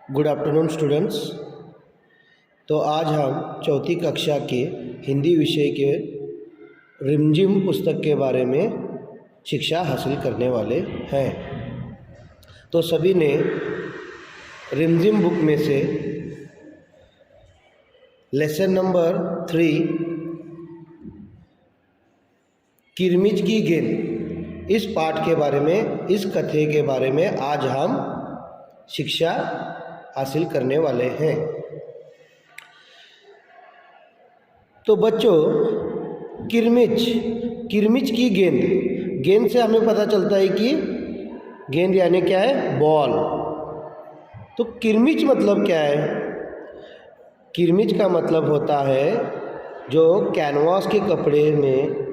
Good afternoon students. तो आज हम चौथी कक्षा के हिंदी विषय के रिमझिम पुस्तक के बारे में शिक्षा हासिल करने वाले हैं। तो सभी ने रिमझिम बुक में से लेसन नंबर 3 किरमिच की गेंद, इस पाठ के बारे में, इस कथे के बारे में आज हम शिक्षा हासिल करने वाले हैं। तो बच्चों, किरमिच की गेंद से हमें पता चलता है कि गेंद यानी क्या है, बॉल। तो किरमिच मतलब क्या है? किरमिच का मतलब होता है जो कैनवास के कपड़े में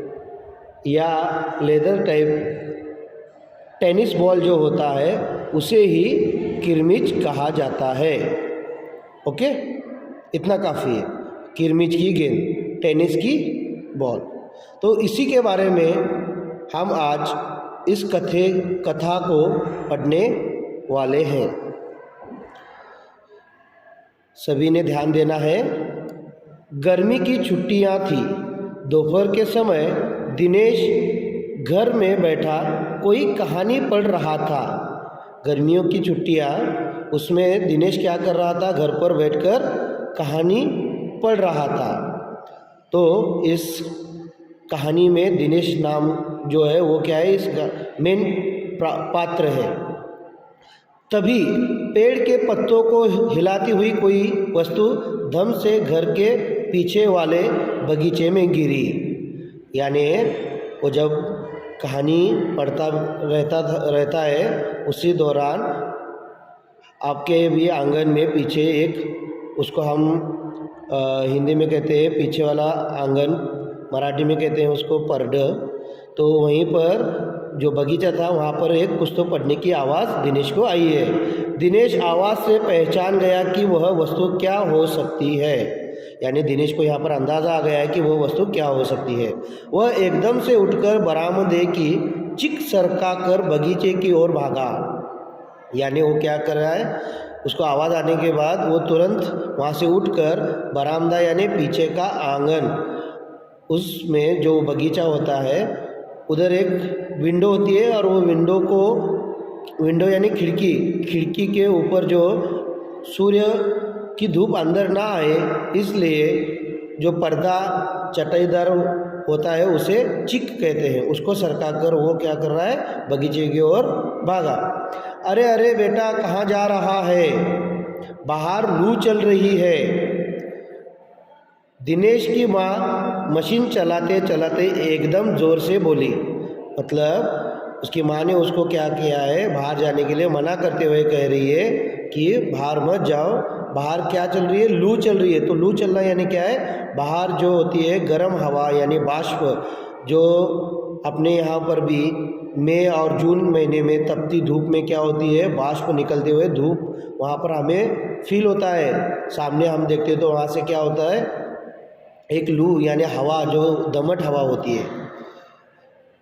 या लेदर टाइप टेनिस बॉल जो होता है उसे ही किरमिच कहा जाता है। ओके, इतना काफ़ी है। किरमिच की गेंद, टेनिस की बॉल। तो इसी के बारे में हम आज इस कथा को पढ़ने वाले हैं। सभी ने ध्यान देना है। गर्मी की छुट्टियां थी। दोपहर के समय दिनेश घर में बैठा कोई कहानी पढ़ रहा था। गर्मियों की छुट्टियां, उसमें दिनेश क्या कर रहा था? घर पर बैठकर कहानी पढ़ रहा था। तो इस कहानी में दिनेश नाम जो है वो क्या है, इसका मेन पात्र है। तभी पेड़ के पत्तों को हिलाती हुई कोई वस्तु धम से घर के पीछे वाले बगीचे में गिरी। यानी वो जब कहानी पढ़ता रहता है उसी दौरान आपके भी आंगन में पीछे एक, उसको हम हिंदी में कहते हैं पीछे वाला आंगन, मराठी में कहते हैं उसको परड। तो वहीं पर जो बगीचा था वहाँ पर एक कुछ तो पढ़ने की आवाज़ दिनेश को आई है। दिनेश आवाज़ से पहचान गया कि वह वस्तु क्या हो सकती है। यानी दिनेश को यहाँ पर अंदाज़ा आ गया है कि वो वस्तु क्या हो सकती है। वह एकदम से उठकर बरामदे की चिक सरका कर बगीचे की ओर भागा। यानी वो क्या कर रहा है, उसको आवाज़ आने के बाद वो तुरंत वहाँ से उठकर बरामदा यानी पीछे का आंगन, उसमें जो बगीचा होता है उधर एक विंडो होती है और वो विंडो यानी खिड़की के ऊपर जो सूर्य की धूप अंदर ना आए इसलिए जो पर्दा चटाईदार होता है उसे चिक कहते हैं, उसको सरका कर वो क्या कर रहा है, बगीचे की ओर भागा। अरे अरे बेटा, कहाँ जा रहा है? बाहर लू चल रही है। दिनेश की माँ मशीन चलाते चलाते एकदम ज़ोर से बोली। मतलब उसकी माँ ने उसको क्या किया है, बाहर जाने के लिए मना करते हुए कह रही है कि बाहर मत जाओ। बाहर क्या चल रही है? लू चल रही है। तो लू चलना यानी क्या है, बाहर जो होती है गर्म हवा यानी बाष्प, जो अपने यहाँ पर भी मई और जून महीने में तपती धूप में क्या होती है, बाष्प निकलते हुए धूप वहाँ पर हमें फील होता है। सामने हम देखते हैं तो वहाँ से क्या होता है, एक लू यानी हवा, जो दमट हवा होती है।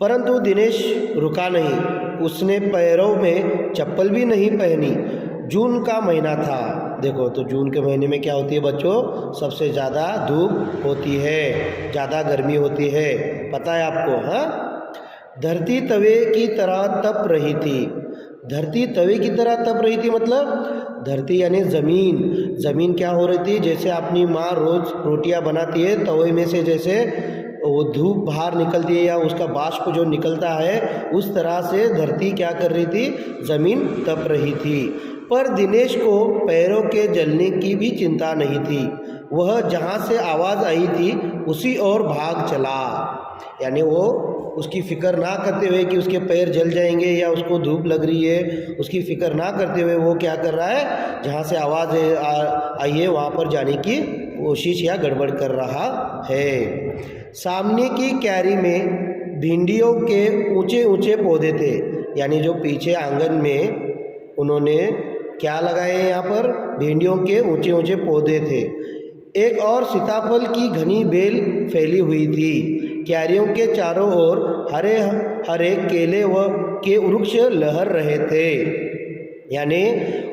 परंतु दिनेश रुका नहीं। उसने पैरों में चप्पल भी नहीं पहनी। जून का महीना था। देखो, तो जून के महीने में क्या होती है बच्चों, सबसे ज़्यादा धूप होती है, ज़्यादा गर्मी होती है, पता है आपको? हाँ, धरती तवे की तरह तप रही थी। धरती तवे की तरह तप रही थी मतलब धरती यानी ज़मीन क्या हो रही थी, जैसे अपनी माँ रोज़ रोटियां बनाती है तवे में से, जैसे वो धूप बाहर निकलती है या उसका बाष्प जो निकलता है, उस तरह से धरती क्या कर रही थी, ज़मीन तप रही थी। पर दिनेश को पैरों के जलने की भी चिंता नहीं थी। वह जहाँ से आवाज़ आई थी उसी ओर भाग चला। यानी वो उसकी फ़िक्र ना करते हुए कि उसके पैर जल जाएंगे या उसको धूप लग रही है, उसकी फ़िक्र ना करते हुए वो क्या कर रहा है, जहाँ से आवाज़ आई है वहाँ पर जाने की कोशिश या गड़बड़ कर रहा है। सामने की क्यारी में भिंडियों के ऊंचे ऊंचे पौधे थे। यानी जो पीछे आंगन में उन्होंने क्या लगाए हैं, यहाँ पर भिंडियों के ऊंचे ऊंचे पौधे थे। एक और सीताफल की घनी बेल फैली हुई थी। क्यारियों के चारों ओर हरे हरे केले व के वृक्ष लहर रहे थे। यानी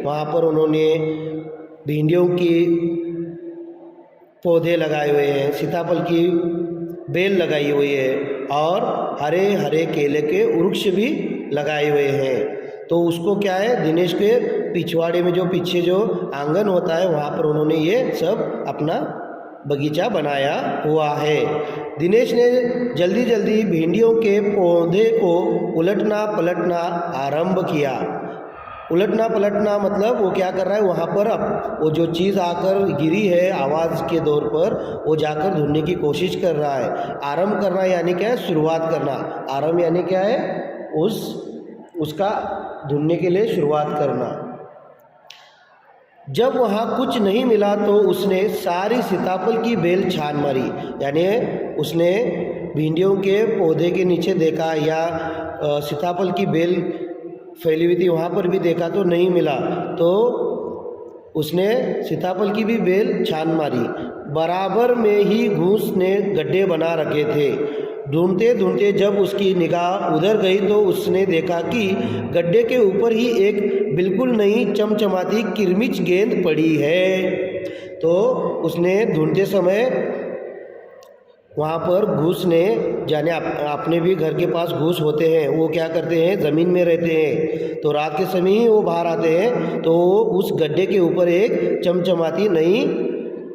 वहाँ पर उन्होंने भिंडियों की पौधे लगाए हुए हैं, सीताफल की बेल लगाई हुई है और हरे हरे केले के वृक्ष भी लगाए हुए हैं। तो उसको क्या है, दिनेश के पिछवाड़े में जो पीछे जो आंगन होता है वहाँ पर उन्होंने ये सब अपना बगीचा बनाया हुआ है। दिनेश ने जल्दी जल्दी भिंडियों के पौधे को उलटना पलटना आरंभ किया। उलटना पलटना मतलब वो क्या कर रहा है, वहाँ पर वो जो चीज़ आकर गिरी है आवाज़ के दौर पर वो जाकर ढूंढने की कोशिश कर रहा है। आरंभ करना यानी क्या है, शुरुआत करना। आरंभ यानी क्या है, उसका ढूंढने के लिए शुरुआत करना। जब वहाँ कुछ नहीं मिला तो उसने सारी सीताफल की बेल छान मारी, यानी उसने भिंडियों के पौधे के नीचे देखा या सीताफल की बेल फैली हुई थी वहाँ पर भी देखा तो नहीं मिला, तो उसने सीताफल की भी बेल छान मारी। बराबर में ही घूस ने गड्ढे बना रखे थे। ढूंढते ढूंढते जब उसकी निगाह उधर गई तो उसने देखा कि गड्ढे के ऊपर ही एक बिल्कुल नई चमचमाती किरमिच गेंद पड़ी है। तो उसने ढूंढते समय वहाँ पर घूस ने, जाने अपने भी घर के पास घूस होते हैं, वो क्या करते हैं, ज़मीन में रहते हैं, तो रात के समय ही वो बाहर आते हैं। तो उस गड्ढे के ऊपर एक चमचमाती नई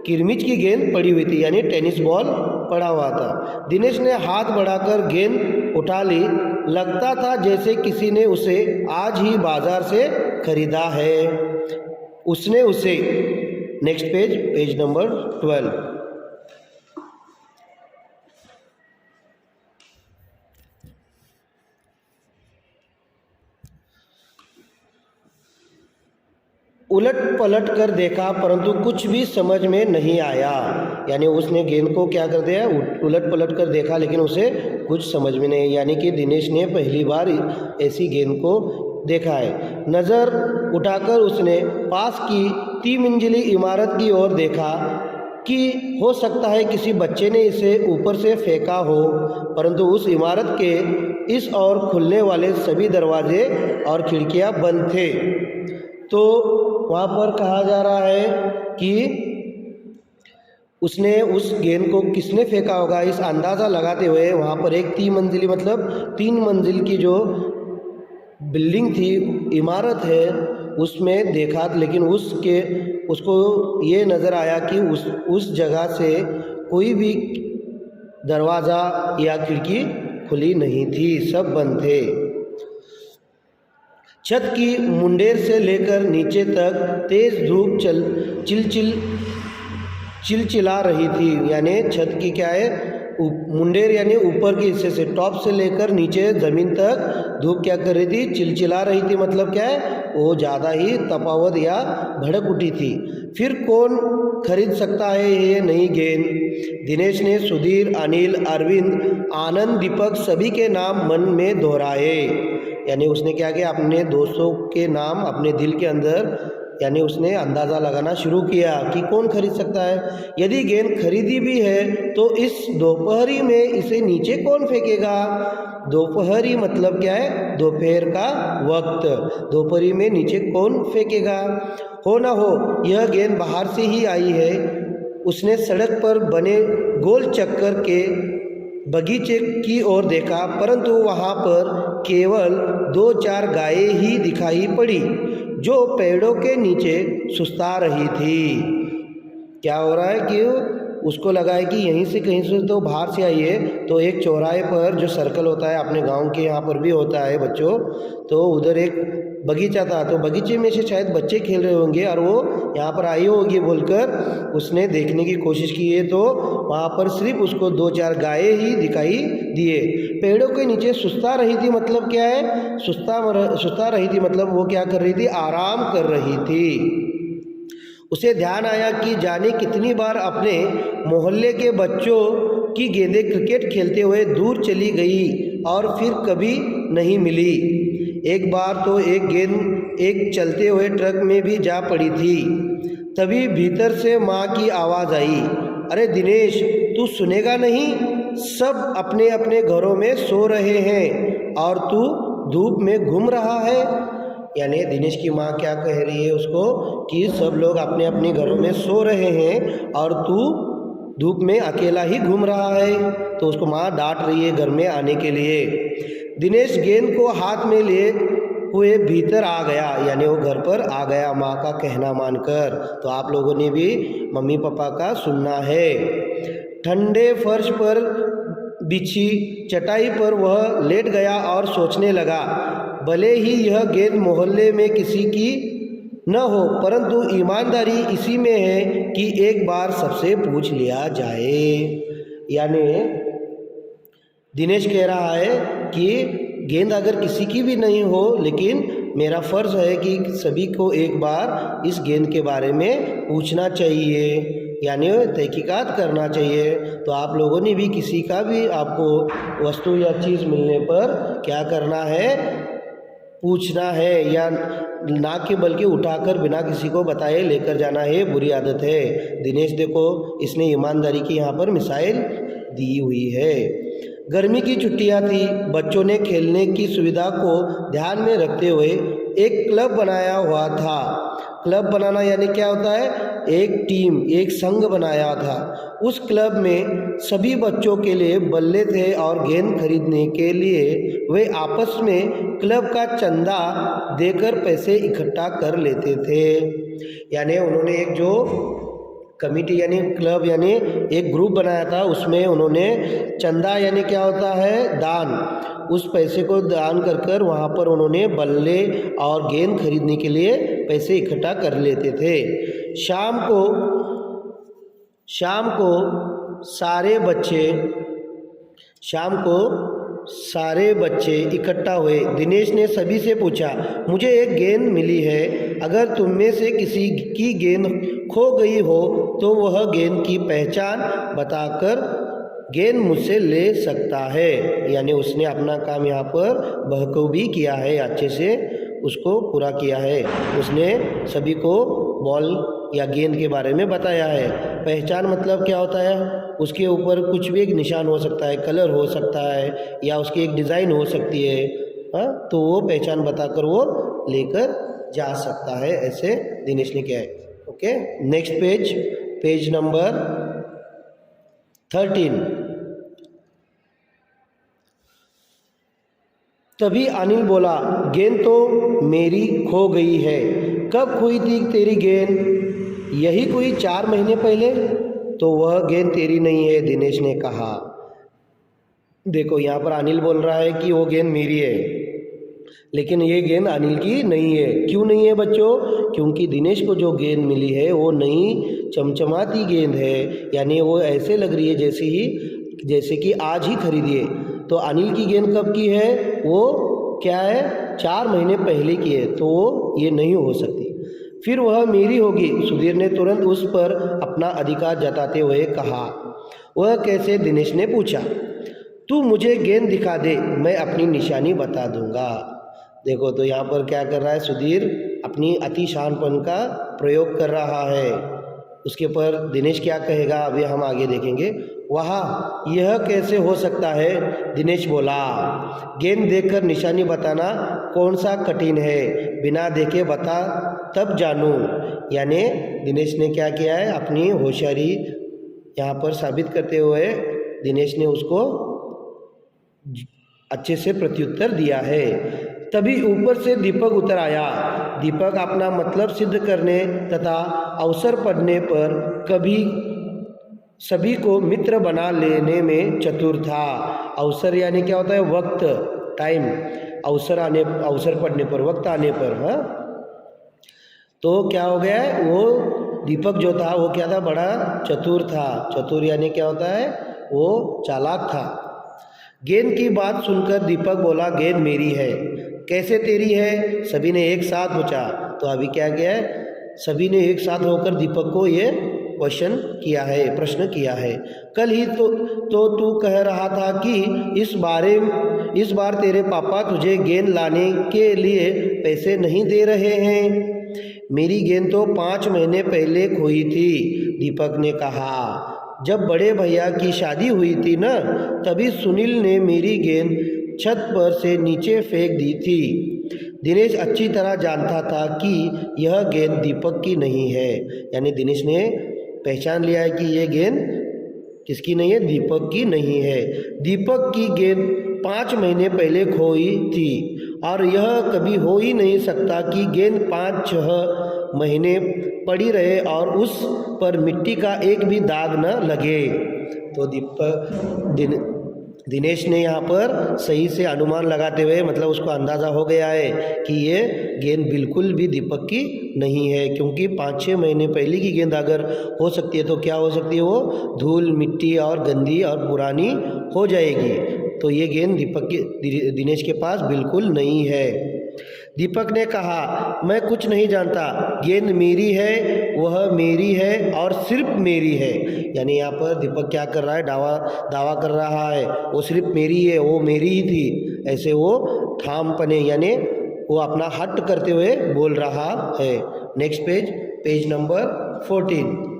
किरमिच की गेंद पड़ी हुई थी, यानी टेनिस बॉल पड़ा हुआ था। दिनेश ने हाथ बढ़ाकर गेंद उठा ली। लगता था जैसे किसी ने उसे आज ही बाजार से खरीदा है। उसने उसे, नेक्स्ट पेज, पेज नंबर 12। उलट पलट कर देखा परंतु कुछ भी समझ में नहीं आया, यानी उसने गेंद को क्या कर दिया, उलट पलट कर देखा लेकिन उसे कुछ समझ में नहीं, यानी कि दिनेश ने पहली बार ऐसी गेंद को देखा है। नज़र उठाकर उसने पास की 3 मंजिली इमारत की ओर देखा कि हो सकता है किसी बच्चे ने इसे ऊपर से फेंका हो, परंतु उस इमारत के इस ओर खुलने वाले सभी दरवाजे और खिड़कियां बंद थे। तो वहाँ पर कहा जा रहा है कि उसने उस गेंद को किसने फेंका होगा, इस अंदाज़ा लगाते हुए वहाँ पर एक 3 मंजिली मतलब 3 मंजिल की जो बिल्डिंग थी, इमारत है, उसमें देखा, लेकिन उसको ये नज़र आया कि उस जगह से कोई भी दरवाज़ा या खिड़की खुली नहीं थी, सब बंद थे। छत की मुंडेर से लेकर नीचे तक तेज़ धूप चिलचिला रही थी, यानी छत की क्या है, मुंडेर यानी ऊपर के हिस्से से, टॉप से लेकर नीचे ज़मीन तक धूप क्या कर रही थी, चिलचिला रही थी। मतलब क्या है, वो ज़्यादा ही तफावत या भड़क उठी थी। फिर कौन खरीद सकता है ये नई गेंद। दिनेश ने सुधीर, अनिल, अरविंद, आनंद, दीपक सभी के नाम मन में दोहराए, यानी उसने क्या किया, अपने दोस्तों के नाम अपने दिल के अंदर, यानी उसने अंदाज़ा लगाना शुरू किया कि कौन खरीद सकता है। यदि गेंद खरीदी भी है तो इस दोपहरी में इसे नीचे कौन फेंकेगा। दोपहरी मतलब क्या है, दोपहर का वक्त, दोपहरी में नीचे कौन फेंकेगा। हो ना हो यह गेंद बाहर से ही आई है। उसने सड़क पर बने गोल चक्कर के बगीचे की ओर देखा, परंतु वहाँ पर केवल 2-4 गायें ही दिखाई पड़ी जो पेड़ों के नीचे सुस्ता रही थी। क्या हो रहा है कि उसको लगा है कि यहीं से कहीं से तो बाहर से आई है, तो एक चौराहे पर जो सर्कल होता है अपने गांव के यहाँ पर भी होता है बच्चों, तो उधर एक बगीचा था, तो बगीचे में से शायद बच्चे खेल रहे होंगे और वो यहाँ पर आई होगी बोलकर उसने देखने की कोशिश की है, तो वहाँ पर सिर्फ उसको 2-4 गायें ही दिखाई दिए। पेड़ों के नीचे सुस्ता रही थी मतलब क्या है, सुस्ता रही थी मतलब वो क्या कर रही थी, आराम कर रही थी। उसे ध्यान आया कि जाने कितनी बार अपने मोहल्ले के बच्चों की गेंदें क्रिकेट खेलते हुए दूर चली गई और फिर कभी नहीं मिली। एक बार तो एक गेंद एक चलते हुए ट्रक में भी जा पड़ी थी। तभी भीतर से माँ की आवाज़ आई, अरे दिनेश, तू सुनेगा नहीं, सब अपने अपने घरों में सो रहे हैं और तू धूप में घूम रहा है। यानी दिनेश की माँ क्या कह रही है उसको कि सब लोग अपने अपने घरों में सो रहे हैं और तू धूप में अकेला ही घूम रहा है। तो उसको माँ डांट रही है घर में आने के लिए। दिनेश गेंद को हाथ में लिए हुए भीतर आ गया, यानी वो घर पर आ गया माँ का कहना मानकर। तो आप लोगों ने भी मम्मी पापा का सुनना है। ठंडे फर्श पर बिछी चटाई पर वह लेट गया और सोचने लगा, भले ही यह गेंद मोहल्ले में किसी की न हो, परंतु ईमानदारी इसी में है कि एक बार सबसे पूछ लिया जाए। यानी दिनेश कह रहा है कि गेंद अगर किसी की भी नहीं हो, लेकिन मेरा फ़र्ज़ है कि सभी को एक बार इस गेंद के बारे में पूछना चाहिए, यानी तहकीकात करना चाहिए। तो आप लोगों ने भी किसी का भी आपको वस्तु या चीज़ मिलने पर क्या करना है, पूछना है, या ना कि बल्कि उठाकर बिना किसी को बताए लेकर जाना है बुरी आदत है। दिनेश देखो इसने ईमानदारी की यहाँ पर मिसाइल दी हुई है। गर्मी की छुट्टियां थी, बच्चों ने खेलने की सुविधा को ध्यान में रखते हुए एक क्लब बनाया हुआ था। क्लब बनाना यानी क्या होता है, एक टीम, एक संघ बनाया था। उस क्लब में सभी बच्चों के लिए बल्ले थे और गेंद खरीदने के लिए वे आपस में क्लब का चंदा देकर पैसे इकट्ठा कर लेते थे। यानी उन्होंने एक जो कमेटी यानी क्लब यानी एक ग्रुप बनाया था, उसमें उन्होंने चंदा यानी क्या होता है, दान, उस पैसे को दान कर कर वहाँ पर उन्होंने बल्ले और गेंद खरीदने के लिए पैसे इकट्ठा कर लेते थे। शाम को सारे बच्चे इकट्ठा हुए। दिनेश ने सभी से पूछा, मुझे एक गेंद मिली है, अगर तुम में से किसी की गेंद खो गई हो तो वह गेंद की पहचान बताकर गेंद मुझसे ले सकता है। यानी उसने अपना काम यहाँ पर बखूबी किया है, अच्छे से उसको पूरा किया है। उसने सभी को बॉल या गेंद के बारे में बताया है। पहचान मतलब क्या होता है, उसके ऊपर कुछ भी एक निशान हो सकता है, कलर हो सकता है, या उसकी एक डिज़ाइन हो सकती है, हाँ, तो वो पहचान बताकर वो लेकर जा सकता है। ऐसे दिनेश ने किया है। Okay, next page number 13। तभी अनिल बोला, गेंद तो मेरी खो गई है। कब खोई थी तेरी गेंद? यही कोई 4 महीने पहले। तो वह गेंद तेरी नहीं है, दिनेश ने कहा। देखो यहाँ पर अनिल बोल रहा है कि वो गेंद मेरी है, लेकिन ये गेंद अनिल की नहीं है। क्यों नहीं है बच्चों? क्योंकि दिनेश को जो गेंद मिली है वो नई चमचमाती गेंद है, यानी वो ऐसे लग रही है जैसे कि आज ही खरीदी है। तो अनिल की गेंद कब की है? वो क्या है, 4 महीने पहले की है, तो वो ये नहीं हो सकती। फिर वह मेरी होगी, सुधीर ने तुरंत उस पर अपना अधिकार जताते हुए कहा। वह कैसे? दिनेश ने पूछा। तू मुझे गेंद दिखा दे, मैं अपनी निशानी बता दूंगा। देखो तो यहाँ पर क्या कर रहा है सुधीर, अपनी अति शानपन का प्रयोग कर रहा है। उसके पर दिनेश क्या कहेगा अभी हम आगे देखेंगे। वाह, यह कैसे हो सकता है? दिनेश बोला, गेंद देखकर निशानी बताना कौन सा कठिन है, बिना देखे बता तब जानूं। यानी दिनेश ने क्या किया है, अपनी होशियारी यहाँ पर साबित करते हुए दिनेश ने उसको अच्छे से प्रत्युत्तर दिया है। तभी ऊपर से दीपक उतर आया। दीपक अपना मतलब सिद्ध करने तथा अवसर पड़ने पर कभी सभी को मित्र बना लेने में चतुर था। अवसर यानी क्या होता है, वक्त, टाइम, अवसर पड़ने पर, वक्त आने पर। हाँ, तो क्या हो गया है, वो दीपक जो था वो क्या था, बड़ा चतुर था। चतुर यानी क्या होता है, वो चालाक था। गेंद की बात सुनकर दीपक बोला, गेंद मेरी है। कैसे तेरी है? सभी ने एक साथ पूछा। तो अभी क्या किया है, सभी ने एक साथ होकर दीपक को ये प्रश्न किया है। कल ही तो तू कह रहा था कि इस बार तेरे पापा तुझे गेंद लाने के लिए पैसे नहीं दे रहे हैं। मेरी गेंद तो 5 महीने पहले खोई थी, दीपक ने कहा। जब बड़े भैया की शादी हुई थी ना, तभी सुनील ने मेरी गेंद छत पर से नीचे फेंक दी थी। दिनेश अच्छी तरह जानता था कि यह गेंद दीपक की नहीं है, यानी दिनेश ने पहचान लिया है कि ये गेंद किसकी नहीं है, दीपक की नहीं है। दीपक की गेंद 5 महीने पहले खोई थी और यह कभी हो ही नहीं सकता कि गेंद 5-6 महीने पड़ी रहे और उस पर मिट्टी का एक भी दाग न लगे। तो दिनेश ने यहाँ पर सही से अनुमान लगाते हुए, मतलब उसको अंदाज़ा हो गया है कि ये गेंद बिल्कुल भी दीपक की नहीं है, क्योंकि 5-6 महीने पहले की गेंद अगर हो सकती है तो क्या हो सकती है, वो धूल मिट्टी और गंदी और पुरानी हो जाएगी। तो ये गेंद दिनेश के पास बिल्कुल नहीं है। दीपक ने कहा, मैं कुछ नहीं जानता, गेंद मेरी है, वह मेरी है और सिर्फ मेरी है। यानी यहाँ पर दीपक क्या कर रहा है, दावा कर रहा है वो सिर्फ मेरी है, वो मेरी ही थी, ऐसे वो ठामपने यानी वो अपना हट करते हुए बोल रहा है। Next page number 14।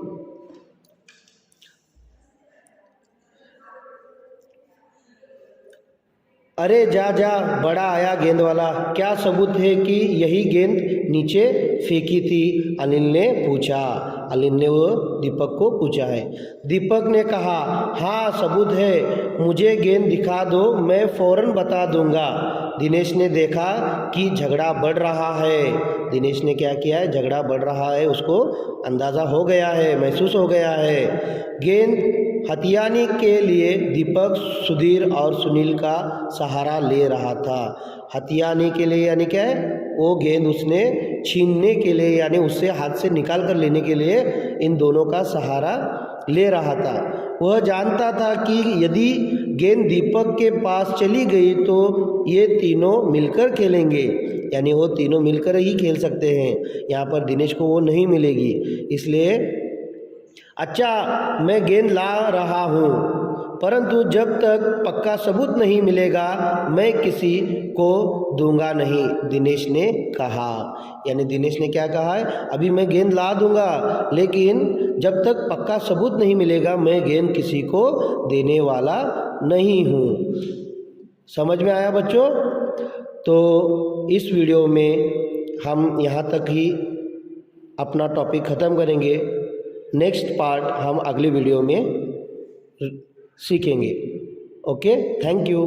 अरे जा जा, बड़ा आया गेंद वाला, क्या सबूत है कि यही गेंद नीचे फेंकी थी? अनिल ने पूछा। अनिल ने वो दीपक को पूछा है। दीपक ने कहा, हाँ सबूत है, मुझे गेंद दिखा दो, मैं फौरन बता दूंगा। दिनेश ने देखा कि झगड़ा बढ़ रहा है। दिनेश ने क्या किया है, झगड़ा बढ़ रहा है, उसको अंदाज़ा हो गया है, महसूस हो गया है। गेंद हथियाने के लिए दीपक सुधीर और सुनील का सहारा ले रहा था। हथियाने के लिए यानी क्या है, वो गेंद उसने छीनने के लिए यानी उससे हाथ से निकाल कर लेने के लिए इन दोनों का सहारा ले रहा था। वह जानता था कि यदि गेंद दीपक के पास चली गई तो ये तीनों मिलकर खेलेंगे, यानी वो तीनों मिलकर ही खेल सकते हैं। यहाँ पर दिनेश को वो नहीं मिलेगी, इसलिए अच्छा मैं गेंद ला रहा हूँ, परंतु जब तक पक्का सबूत नहीं मिलेगा मैं किसी को दूंगा नहीं, दिनेश ने कहा। यानी दिनेश ने क्या कहा है, अभी मैं गेंद ला दूंगा, लेकिन जब तक पक्का सबूत नहीं मिलेगा मैं गेंद किसी को देने वाला नहीं हूँ। समझ में आया बच्चों? तो इस वीडियो में हम यहाँ तक ही अपना टॉपिक ख़त्म करेंगे। नेक्स्ट पार्ट हम अगली वीडियो में सीखेंगे। Okay, thank you.